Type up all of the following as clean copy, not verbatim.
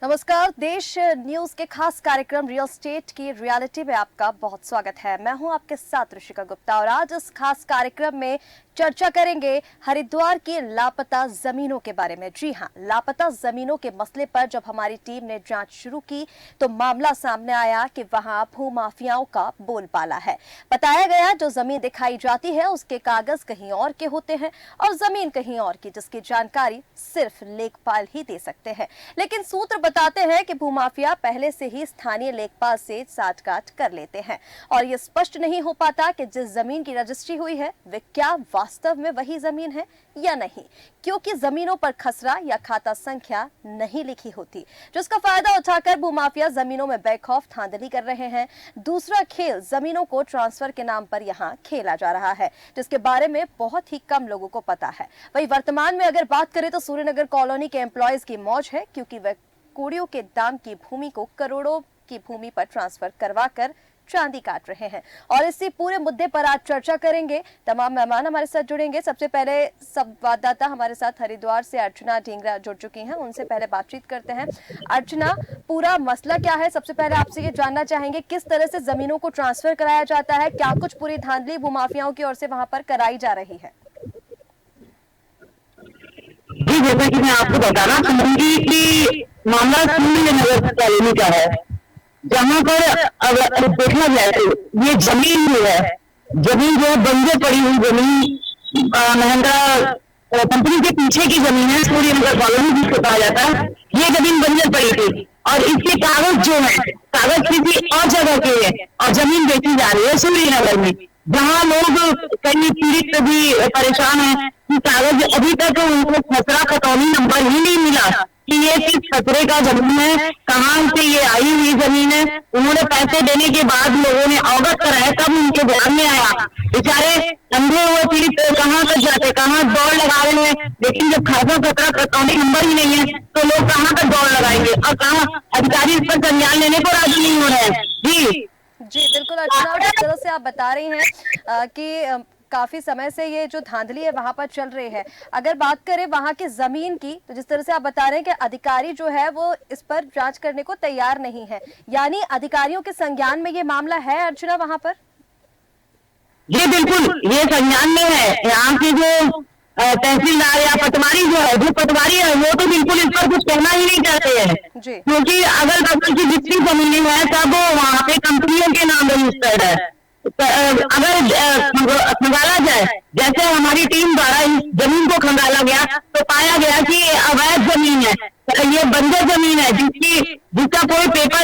नमस्कार। देश न्यूज के खास कार्यक्रम रियल स्टेट की रियलिटी में आपका बहुत स्वागत है। मैं हूं आपके साथ ऋषिका गुप्ता और आज इस खास कार्यक्रम में चर्चा करेंगे हरिद्वार की लापता जमीनों के बारे में। जी हां, लापता जमीनों के मसले पर जब हमारी टीम ने जांच शुरू की तो मामला सामने आया कि वहां भूमाफियाओं का बोलबाला है। बताया गया जो जमीन दिखाई जाती है उसके कागज कहीं और के होते हैं और जमीन कहीं और की, जिसकी जानकारी सिर्फ लेखपाल ही दे सकते हैं। लेकिन सूत्र बताते हैं कि भूमाफिया पहले से ही स्थानीय लेखपाल से साठगांठ कर लेते हैं और ये स्पष्ट नहीं हो पाता कि जिस जमीन की रजिस्ट्री हुई है वे क्या वास्तव में वही जमीन है या नहीं, क्योंकि जमीनों पर खसरा या खाता संख्या नहीं लिखी होती, जिसका फायदा उठाकर भूमाफिया जमीनों में बेखौफ धांधली कर रहे हैं। दूसरा खेल जमीनों को ट्रांसफर के नाम पर यहाँ खेला जा रहा है, जिसके बारे में बहुत ही कम लोगों को पता है। वही वर्तमान में अगर बात करें तो सूर्यनगर कॉलोनी के एम्प्लॉयज की मौज है, क्योंकि वे कोड़ियों के दाम की भूमि को करोड़ों की भूमि पर ट्रांसफर करवाकर चांदी काट रहे हैं। और इसी पूरे मुद्दे पर आज चर्चा करेंगे। तमाम मेहमान हमारे साथ जुड़ेंगे। सबसे पहले संवाददाता हमारे साथ हरिद्वार से अर्चना ढींगरा जुड़ चुकी हैं, उनसे पहले बातचीत करते हैं। अर्चना, पूरा मसला क्या है? सबसे पहले आपसे ये जानना चाहेंगे किस तरह से जमीनों को ट्रांसफर कराया जाता है, क्या कुछ पूरी धांधली भूमाफियाओं की ओर से वहां पर कराई जा रही है? जी, जैसा कि मैं आपको बताना चाहूंगी कि मामला सूर्यनगर कॉलोनी का है, जहाँ पर अगर देखा जाए तो ये जमीन जो है बंजर पड़ी हुई जमीन, महिंद्रा कंपनी के पीछे की जमीन है, सूर्यनगर कॉलोनी जिसको कहा जाता है। ये जमीन बंजर पड़ी थी और इसके कागज जो है, कागज किसी और जगह के है और जमीन बेची जा रही है सूर्यनगर में, जहाँ लोग कई पीड़ित भी परेशान है कि कागज अभी तक उनको खसरा खतौनी नंबर ही नहीं मिला कि ये किस खतरे का जमीन है, कहाँ से ये आई हुई जमीन है। उन्होंने पैसे देने के बाद लोगों ने अवगत कराया, तब उनके ध्यान में आया। बेचारे अंधे हुए पीड़ित कहाँ तक जाते, कहाँ दौड़ लगा रहे हैं, लेकिन जब खासा खतरा खतौनी नंबर ही नहीं है तो लोग कहाँ तक दौड़ लगाएंगे और कहाँ अधिकारी इस पर संज्ञान लेने को राजी नहीं हो रहे हैं। जी जी बिल्कुल अर्चना, जिस तरह से आप बता रही हैं कि काफी समय से ये जो धांधली है वहां पर चल रही है। अगर बात करें वहां की जमीन की, तो जिस तरह से आप बता रहे हैं कि अधिकारी जो है वो इस पर जांच करने को तैयार नहीं है, यानी अधिकारियों के संज्ञान में ये मामला है अर्चना वहां पर? जी बिल्कुल, ये संज्ञान में है। यहाँ की जो तहसीलदार या पटवारी जो पटवारी है वो तो बिल्कुल इस पर कुछ कहना ही नहीं चाहते हैं, क्योंकि अगल बगल की जितनी जमीनें हैं सब वहाँ पे कंपनियों के नाम रजिस्टर्ड है। अगर खंगाला जाए, जैसे हमारी टीम द्वारा इस जमीन को खंगाला गया तो पाया गया कि ये अवैध जमीन है, ये बंजर जमीन है जिसका कोई पेपर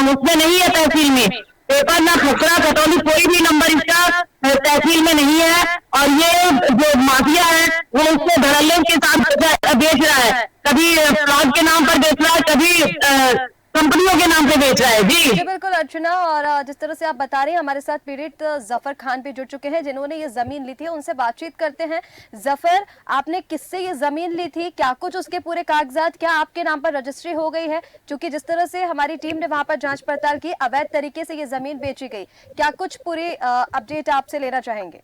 उसमें नहीं है, तहसील में पेपर ना खसरा खतौनी कोई भी नंबर इसका तहसील में नहीं है। और ये जो माफिया है वो उसको धड़ल्ले के साथ बेच रहा है, कभी प्लॉट के नाम पर बेच रहा है, कभी कंपनियों के नाम पे बेच रहा है। जी बिल्कुल अर्चना, और जिस तरह से आप बता रहे हैं हमारे साथ पीड़ित जफर खान भी जुड़ चुके हैं जिन्होंने ये जमीन ली थी, उनसे बातचीत करते हैं। जफर, आपने किससे ये जमीन ली थी? क्या कुछ उसके पूरे कागजात क्या आपके नाम पर रजिस्ट्री हो गई है? क्योंकि जिस तरह से हमारी टीम ने वहां पर जांच पड़ताल की, अवैध तरीके से ये जमीन बेची गई, क्या कुछ पूरी अपडेट आपसे लेना चाहेंगे?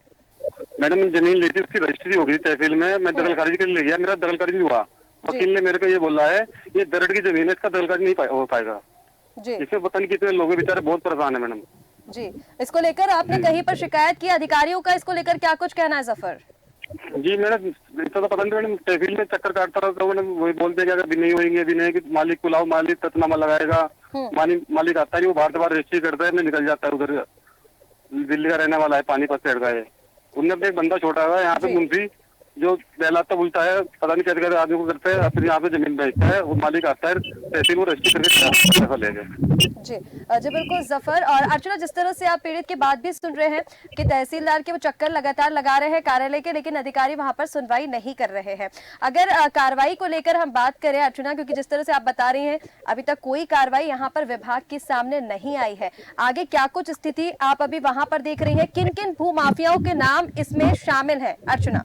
मैडम, जमीन ली थी, उसकी रजिस्ट्री हो गई तहसील में, मैं दखल खारिज के लिए ले गया, मेरा दखल खारिज नहीं हुआ। वकील ने मेरे को ये बोला है ये दरड़ की जमीन है, इसका दखल खारिज नहीं हो पाएगा। इसमें पता नहीं कितने लोग बेचारे बहुत परेशान है मैडम। जी, इसको लेकर आपने कहीं पर शिकायत की अधिकारियों का? इसको लेकर क्या कुछ कहना है जफर? जी मैडम, इतना तो पता नहीं मैडम, तहसील में चक्कर काटता रहा तो मैडम वही बोलते हैं कि अभी नहीं होंगे, अभी नहीं, मालिक को लाओ, मालिक ततनामा लगाएगा। मालिक आता है, वो बाहर से बाहर रजिस्ट्री करता है, मैं निकल जाता है उधर। दिल्ली का रहने वाला है, पानीपत साइड का है। उनने अपने एक बंदा छोड़ा हुआ है यहाँ पे, मुंशी, जो बहलाता बुलता है, पता नहीं कैसे आदमी को करते हैं, फिर यहाँ पे जमीन बेचता है, वो मालिक आता है, तहसील को रजिस्ट्री करके ले गए। जी जी बिल्कुल जफर। और अर्चना, जिस तरह से आप पीड़ित की बात भी सुन रहे हैं कि तहसीलदार के वो चक्कर लगातार लगा रहे हैं कार्यालय के, लेकिन अधिकारी वहां पर सुनवाई नहीं कर रहे हैं। अगर कार्रवाई को लेकर हम बात करें अर्चना, क्योंकि जिस तरह से आप बता रही हैं अभी तक कोई कार्रवाई यहाँ पर विभाग के सामने नहीं आई है, आगे क्या कुछ स्थिति आप अभी वहां पर देख रही है? किन किन भू माफियाओं के नाम इसमें शामिल है अर्चना?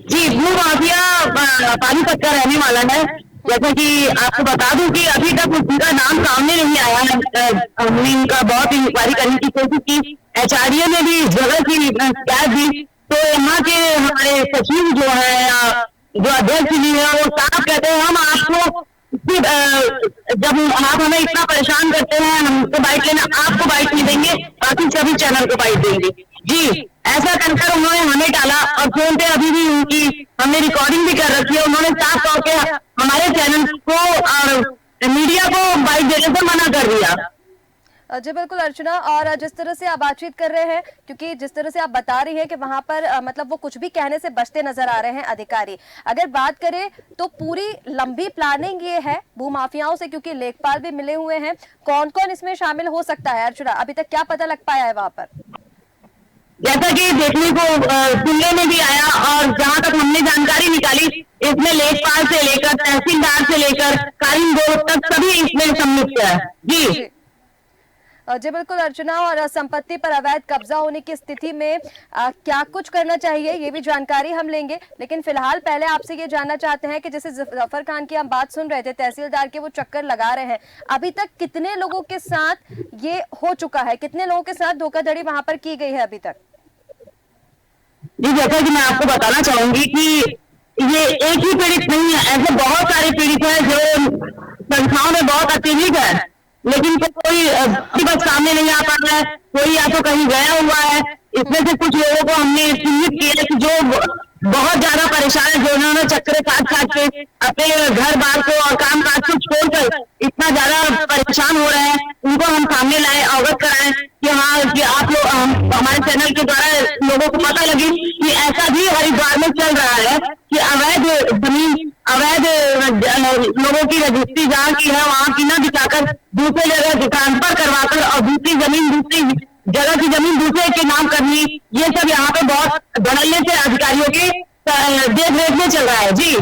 जी, भू माफिया पानीपत का रहने वाला है। जैसा कि आपको बता दूं कि अभी तक उनका नाम सामने नहीं आया है। हमने इनका बहुत इंक्वायरी करने की कोशिश की, एचआरडीए ने भी जगह की शिकायत दी, तो यहाँ के हमारे सचिव जो है या जो अध्यक्ष जी है वो साफ कहते हैं हम आपको कि जब आप हमें इतना परेशान करते हैं, हमको बाइट लेना, आपको बाइट नहीं देंगे, बाकी सभी चैनल को बाइट देंगे। जी, ऐसा कहकर उन्होंने हमें डाला और फोन पे अभी भी उनकी हमने रिकॉर्डिंग भी कर रखी है। उन्होंने साफ तौर पे हमारे चैनल को और मीडिया को बाइट देने से मना कर दिया। जी बिल्कुल अर्चना, और जिस तरह से आप बातचीत कर रहे हैं, क्योंकि जिस तरह से आप बता रही हैं कि वहां पर मतलब वो कुछ भी कहने से बचते नजर आ रहे हैं अधिकारी। अगर बात करें तो पूरी लंबी प्लानिंग ये है भूमाफियाओं से, क्योंकि लेखपाल भी मिले हुए हैं, कौन कौन इसमें शामिल हो सकता है अर्चना, अभी तक क्या पता लग पाया है वहां पर? जैसा कि देखने को सुनने में भी आया और जहां तक हमने जानकारी निकाली, इसमें लेखपाल से लेकर तहसीलदार से लेकर कालीन बोर्ड तक सभी इसमें सम्मिलित है। जी जी बिल्कुल अर्चना, और संपत्ति पर अवैध कब्जा होने की स्थिति में क्या कुछ करना चाहिए ये भी जानकारी हम लेंगे, लेकिन फिलहाल पहले आपसे ये जानना चाहते हैं कि जैसे जफर खान की हम बात सुन रहे थे, तहसीलदार के वो चक्कर लगा रहे हैं, अभी तक कितने लोगों के साथ ये हो चुका है, कितने लोगों के साथ धोखाधड़ी वहां पर की गई है अभी तक? जी, जैसा कि मैं आपको बताना चाहूंगी कि ये एक ही पीड़ित नहीं है, ऐसे बहुत सारे पीड़ित हैं जो संस्थाओं में बहुत अत्यधिक है, लेकिन कोई बस सामने नहीं आ पा रहा है, कोई या तो कहीं गया हुआ है। इसमें से कुछ लोगों को हमने चिन्हित किया कि जो बहुत ज्यादा परेशान है, जो उन्होंने चक्कर काट के अपने घर बार को और काम काज को छोड़कर इतना ज्यादा परेशान हो रहे हैं, उनको हम सामने लाए, अवगत कराएं कि हाँ, कि आप लोग हमारे चैनल के द्वारा लोगों को पता लगी कि ऐसा भी हरिद्वार में चल रहा है कि अवैध जमीन, अवैध लोगों की रजिस्ट्री जहाँ की है वहाँ की न दिखाकर दूसरे जगह दुकान पर करवाकर और दूसरी दूसरी जगह की जमीन दूसरे के नाम करनी, ये सब यहाँ पे बहुत धड़ल्ले से अधिकारियों के देख रेख में चल रहा है। जी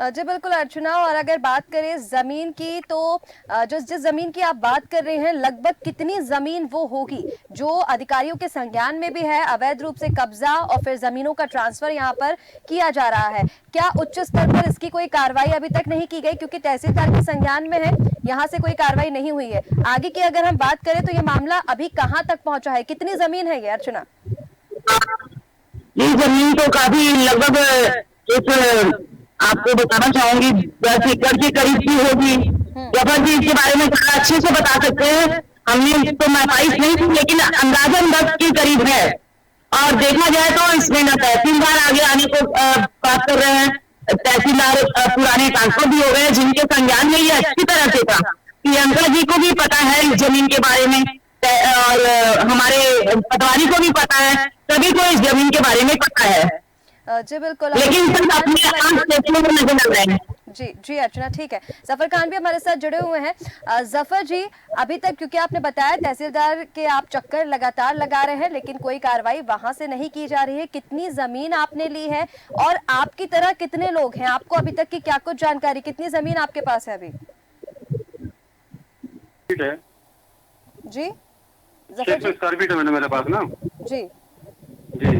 जी बिल्कुल अर्चना, और अगर बात करें जमीन की तो जिस जमीन की आप बात कर रहे हैं, लगभग कितनी जमीन वो होगी जो अधिकारियों के संज्ञान में भी है, अवैध रूप से कब्जा और फिर जमीनों का ट्रांसफर यहाँ पर किया जा रहा है? क्या उच्च स्तर पर इसकी कोई कार्रवाई अभी तक नहीं की गई, क्योंकि तहसीलदार के संज्ञान में है, यहाँ से कोई कार्रवाई नहीं हुई है? आगे की अगर हम बात करें तो ये मामला अभी कहाँ तक पहुंचा है, कितनी जमीन है ये अर्चना? ये जमीन तो काफी लगभग आपको बताना चाहूंगी 10 एकड़ के करीब की होगी। जफर जी इसके बारे में ज़्यादा अच्छे से बता सकते हैं, हमने तो मैपाइस नहीं थी, लेकिन अंदाजन 10 के करीब है। और देखा जाए तो इसमें न तहसीलदार आगे आने को बात कर रहे हैं, तहसीलदार पुराने ट्रांसफर भी हो गए जिनके संज्ञान में ये अच्छी तरह से था। प्रियंका जी को भी पता है इस जमीन के बारे में और हमारे पटवारी को भी पता है, सभी को इस जमीन के बारे में पता है। जी बिल्कुल, लेकिन सब अपने आप नजर लग रहे हैं। जी जी अर्चना, ठीक है। जफर खान भी हमारे साथ जुड़े हुए हैं। जफर जी, अभी तक क्योंकि आपने बताया तहसीलदार के आप चक्कर लगातार लगा रहे हैं, लेकिन कोई कार्रवाई वहां से नहीं की जा रही है, कितनी जमीन आपने ली है और आपकी तरह कितने लोग हैं, आपको अभी तक की क्या कुछ जानकारी, कितनी जमीन आपके पास है अभी? जी स्क्वायर फीट है मैंने मेरे पास ना। जी जी,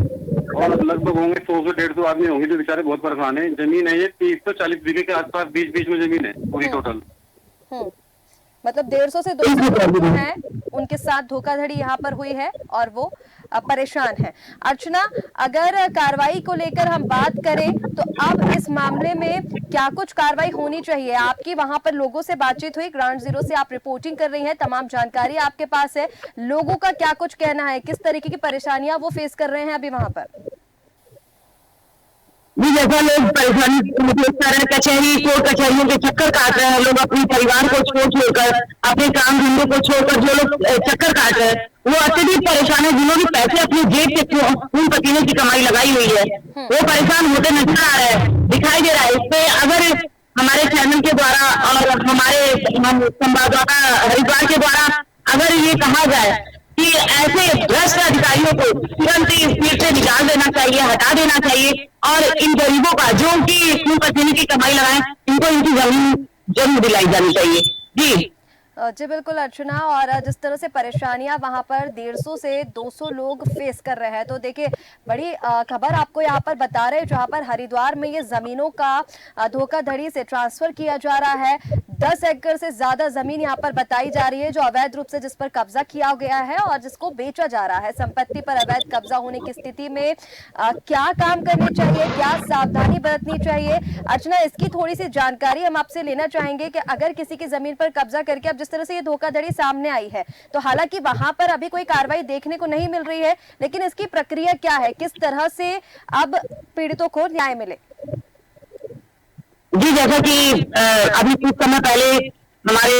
और लगभग होंगे 100 से 150 आदमी होंगे जो बेचारे बहुत परेशान है। जमीन है ये 30 से 40 बीघे के आसपास, बीच में जमीन है पूरी टोटल। मतलब 150 से 200 लोग हैं, उनके साथ धोखाधड़ी यहाँ पर हुई है और वो परेशान है। अर्चना, अगर कार्रवाई को लेकर हम बात करें तो अब इस मामले में क्या कुछ कार्रवाई होनी चाहिए? आपकी वहां पर लोगों से बातचीत हुई, ग्राउंड जीरो से आप रिपोर्टिंग कर रही हैं, तमाम जानकारी आपके पास है, लोगों का क्या कुछ कहना है, किस तरीके की परेशानियां वो फेस कर रहे हैं अभी वहां पर? जैसा लोग परेशानी कचहरी कोर्ट कचहरियों के चक्कर काट रहे हैं, लोग अपने परिवार को छोड़कर अपने काम धंधों को छोड़कर जो लोग चक्कर काट रहे हैं वो अत्यधिक परेशान है। जिन्होंने पैसे अपनी जेब से खून पसीने की कमाई लगाई हुई है वो परेशान होते नजर आ रहे हैं, दिखाई दे रहा है। इससे अगर हमारे चैनल के द्वारा और हमारे संवाददाता हरिद्वार के द्वारा अगर ये कहा जाए कि ऐसे भ्रष्ट अधिकारियों को तुरंत इस सीट से निकाल देना चाहिए, हटा देना चाहिए और इन गरीबों का जो उनकी खून पसीने की कमाई लगाए, इनको इनकी जमीन जल्द दिलाई जानी चाहिए। जी जी बिल्कुल अर्चना, और जिस तरह से परेशानियां वहां पर 150 से 200 लोग फेस कर रहे हैं, तो देखिए बड़ी खबर आपको यहाँ पर बता रहे हैं, जहाँ पर हरिद्वार में ये जमीनों का धोखाधड़ी से ट्रांसफर किया जा रहा है। 10 एकड़ से ज्यादा जमीन यहाँ पर बताई जा रही है जो अवैध रूप से जिस पर कब्जा किया गया है और जिसको बेचा जा रहा है। संपत्ति पर अवैध कब्जा होने की स्थिति में क्या काम करने चाहिए, क्या सावधानी बरतनी चाहिए, अर्चना इसकी थोड़ी सी जानकारी हम आपसे लेना चाहेंगे कि अगर किसी की जमीन पर कब्जा करके अब जिस तरह से ये धोखाधड़ी सामने आई है तो हालांकि वहां पर अभी कोई कार्रवाई देखने को नहीं मिल रही है, लेकिन इसकी प्रक्रिया क्या है, किस तरह से अब पीड़ितों को न्याय मिले? जी, जैसा कि अभी कुछ समय पहले हमारे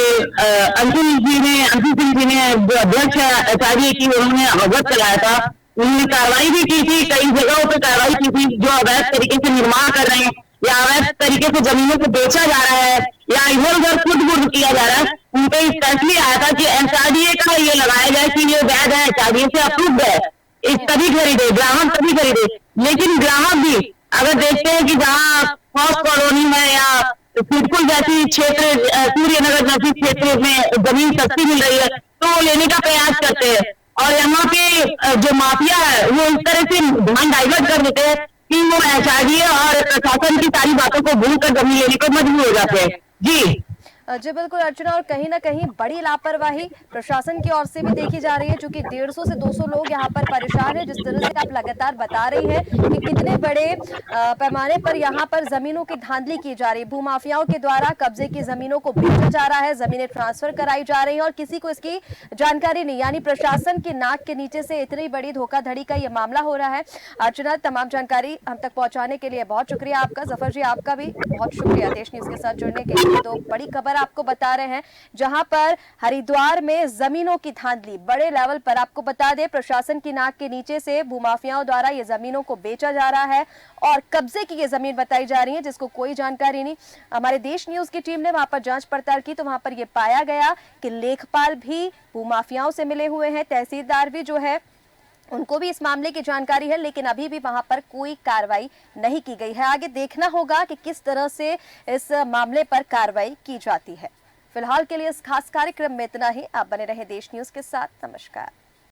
अंशुल सिंह जी ने जो अध्यक्ष है एचआरडीए की, उन्होंने अवगत कराया था। उन्होंने कार्रवाई भी की थी, कई जगहों पर कार्रवाई की थी जो अवैध तरीके से निर्माण कर रहे हैं या अवैध तरीके से जमीनों को बेचा जा रहा है या इधर उधर फुट किया जा रहा है। उन पर फैसले आया था कि एचआरडीए का ये लगाया जाए कि ये वैध है, एचआरडीए से अप्रूव्ड है, इस तभी खरीदे, ग्राहक तभी खरीदे। लेकिन ग्राहक भी अगर देखते हैं कि जहाँ फॉस कॉलोनी में या सिरपुर जैसी क्षेत्र, सूर्यनगर जैसी क्षेत्र में जमीन सस्ती मिल रही है तो वो लेने का प्रयास करते हैं और यहाँ पे जो माफिया है वो इस तरह से ध्यान डाइवर्ट कर देते हैं कि वो एचआरडीए और प्रशासन की सारी बातों को भूलकर जमीन लेने को मजबूर हो जाते हैं। जी जी बिल्कुल अर्चना, और कहीं ना कहीं बड़ी लापरवाही प्रशासन की ओर से भी देखी जा रही है, क्योंकि 150 से 200 लोग यहाँ पर परेशान हैं। जिस तरह से आप लगातार बता रही हैं कि कितने बड़े पैमाने पर यहाँ पर जमीनों की धांधली की जा रही है, भूमाफियाओं के द्वारा कब्जे की जमीनों को बेचा जा रहा है, जमीनें ट्रांसफर कराई जा रही है और किसी को इसकी जानकारी नहीं, यानी प्रशासन की नाक के नीचे से इतनी बड़ी धोखाधड़ी का ये मामला हो रहा है। अर्चना, तमाम जानकारी हम तक पहुंचाने के लिए बहुत शुक्रिया आपका। जफर जी, आपका भी बहुत शुक्रिया देश न्यूज के साथ जुड़ने के लिए। तो बड़ी खबर आपको बता रहे हैं जहां पर हरिद्वार में जमीनों की धांधली बड़े लेवल पर, आपको बता दें प्रशासन की नाक के नीचे से भूमाफियाओं द्वारा ये जमीनों को बेचा जा रहा है और कब्जे की ये जमीन बताई जा रही है जिसको कोई जानकारी नहीं। हमारे देश न्यूज की टीम ने वहां पर जांच पड़ताल की तो वहां पर यह पाया गया कि लेखपाल भी भूमाफियाओं से मिले हुए हैं, तहसीलदार भी जो है उनको भी इस मामले की जानकारी है, लेकिन अभी भी वहां पर कोई कार्रवाई नहीं की गई है। आगे देखना होगा कि किस तरह से इस मामले पर कार्रवाई की जाती है। फिलहाल के लिए इस खास कार्यक्रम में इतना ही। आप बने रहे देश न्यूज के साथ। नमस्कार।